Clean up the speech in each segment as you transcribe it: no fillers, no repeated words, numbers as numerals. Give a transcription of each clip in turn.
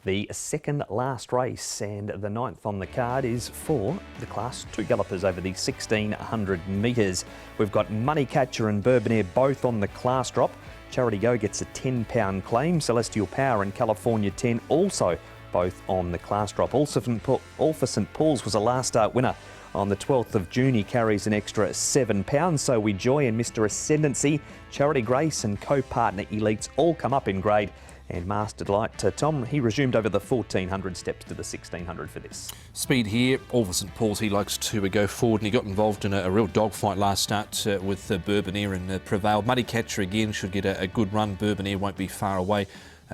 The second last race and the ninth on the card is for the Class 2 gallopers over the 1600 metres. We've got Money Catcher and Bourbonaire both on the class drop. Charity Go gets a £10 claim. Celestial Power and California 10 also both on the class drop. All for St Paul's was a last start winner on the 12th of June. He carries an extra £7. So We Joy and Mr Ascendancy, Charity Grace and co-partner Elites all come up in grade. And Master Delight, Tom, he resumed over the 1400 steps to the 1600 for this. Speed here, all for St Paul's. He likes to go forward, and he got involved in a real dogfight last start with Bourbonaire and prevailed. Money Catcher again should get a good run. Bourbonaire won't be far away.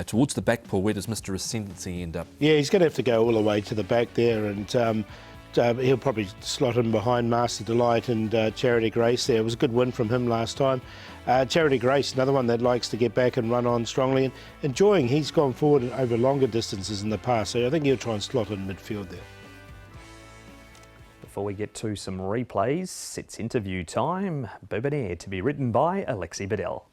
Towards the back, Paul, where does Mr Ascendancy end up? Yeah, he's going to have to go all the way to the back there, and he'll probably slot in behind Master Delight and Charity Grace there. It was a good win from him last time. Charity Grace, another one that likes to get back and run on strongly, and enjoying. He's gone forward over longer distances in the past, so I think he'll try and slot in midfield there. Before we get to some replays, it's interview time. Bourbonaire to be ridden by Alexi Bedell.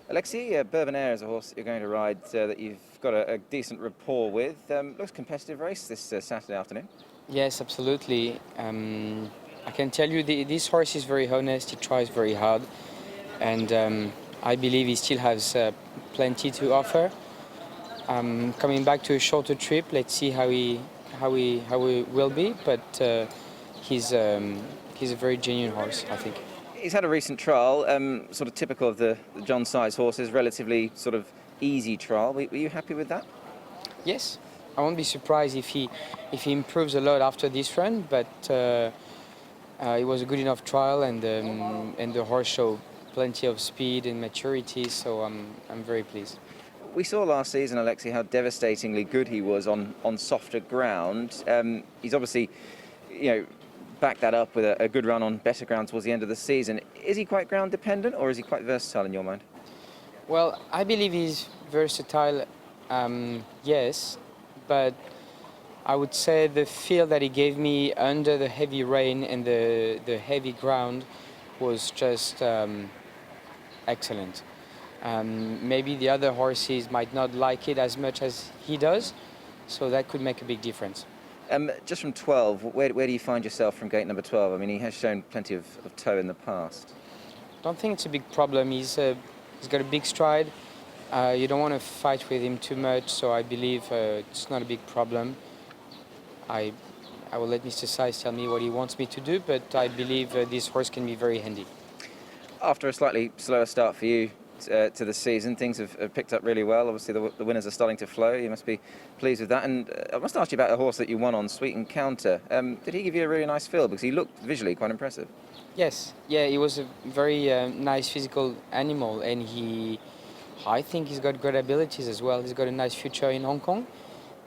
Alexi, Bourbonaire is a horse that you're going to ride that you've got a decent rapport with. Looks competitive race this Saturday afternoon. Yes, absolutely. I can tell you this horse is very honest. He tries very hard, and I believe he still has plenty to offer. Coming back to a shorter trip, let's see how he will be. But he's a very genuine horse, I think. He's had a recent trial, sort of typical of the John size horses, relatively sort of easy trial. Were you happy with that? Yes, I won't be surprised if he improves a lot after this run. But it was a good enough trial, and the horse showed plenty of speed and maturity. So I'm very pleased. We saw last season, Alexi, how devastatingly good he was on softer ground. He's obviously, backed that up with a good run on better ground towards the end of the season. Is he quite ground dependent, or is he quite versatile in your mind? Well, I believe he's versatile, yes, but I would say the feel that he gave me under the heavy rain and the heavy ground was just excellent. Maybe the other horses might not like it as much as he does, so that could make a big difference. Just from 12, where do you find yourself from gate number 12? I mean, he has shown plenty of toe in the past. I don't think it's a big problem. He's got a big stride. You don't want to fight with him too much, so I believe it's not a big problem. I will let Mr. Size tell me what he wants me to do, but I believe this horse can be very handy. After a slightly slower start for you to the season, things have picked up really well. Obviously, the winners are starting to flow. You must be pleased with that. And I must ask you about a horse that you won on, Sweet Encounter. Did he give you a really nice feel? Because he looked visually quite impressive. Yes, yeah, he was a very nice physical animal, and I think he's got great abilities as well. He's got a nice future in Hong Kong.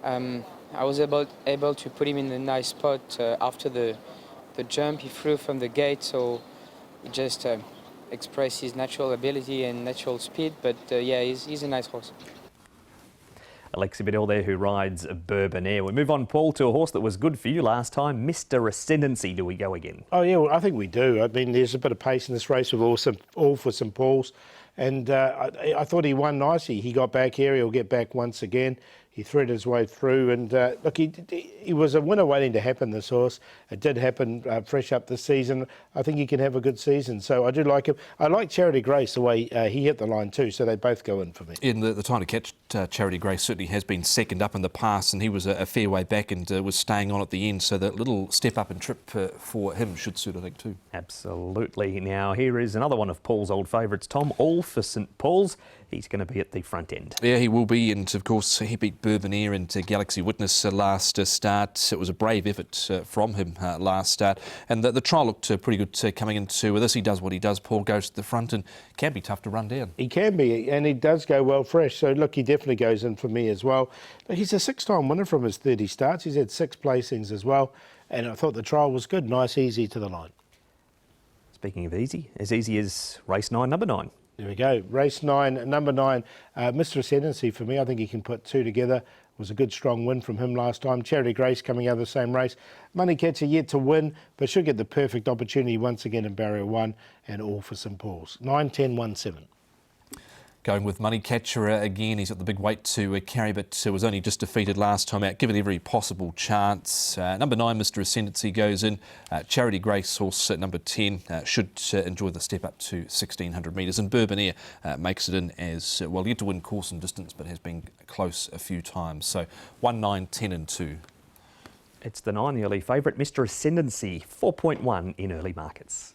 I was able to put him in a nice spot after the jump. He flew from the gate, so he just expressed his natural ability and natural speed. But yeah, he's a nice horse. Alexi Bedell there, who rides Bourbonaire. We move on, Paul, to a horse that was good for you last time, Mr Ascendancy. Do we go again? Oh yeah, well, I think we do. I mean, there's a bit of pace in this race with all for St Paul's, and I thought he won nicely. He got back here. He'll get back once again. He threaded his way through, and look, he was a winner waiting to happen, this horse. It did happen fresh up this season. I think he can have a good season, so I do like him. I like Charity Grace, the way he hit the line too, so they both go in for me. In the time to catch, Charity Grace certainly has been second up in the past, and he was a fair way back and was staying on at the end, so that little step up and trip for him should suit, I think, too. Absolutely. Now, here is another one of Paul's old favourites, Tom, all for St Paul's. He's going to be at the front end. Yeah, he will be, and of course he beat Bourbonaire and Galaxy Witness last start. It was a brave effort from him last start, and the trial looked pretty good coming into this. He does what he does. Paul goes to the front and can be tough to run down. He can be, and he does go well fresh, so look, he definitely goes in for me as well. He's a 6-time winner from his 30 starts. He's had 6 placings as well, and I thought the trial was good. Nice, easy to the line. Speaking of easy as race 9, number 9. There we go. Race 9, number 9, Mr Ascendancy for me. I think he can put 2 together. It was a good, strong win from him last time. Charity Grace coming out of the same race. Money Catcher yet to win, but should get the perfect opportunity once again in Barrier 1, and all for St Paul's. 9, 10, 1, 7. Going with Money Catcher again. He's got the big weight to carry, but was only just defeated last time out. Given every possible chance. Number 9, Mr. Ascendancy, goes in. Charity Grace, horse number 10, should enjoy the step up to 1600 metres. And Bourbon Air makes it in as well. Yet to win course and distance, but has been close a few times. So 1, 9, 10 and 2. It's the 9, the early favourite, Mr. Ascendancy, 4.1 in early markets.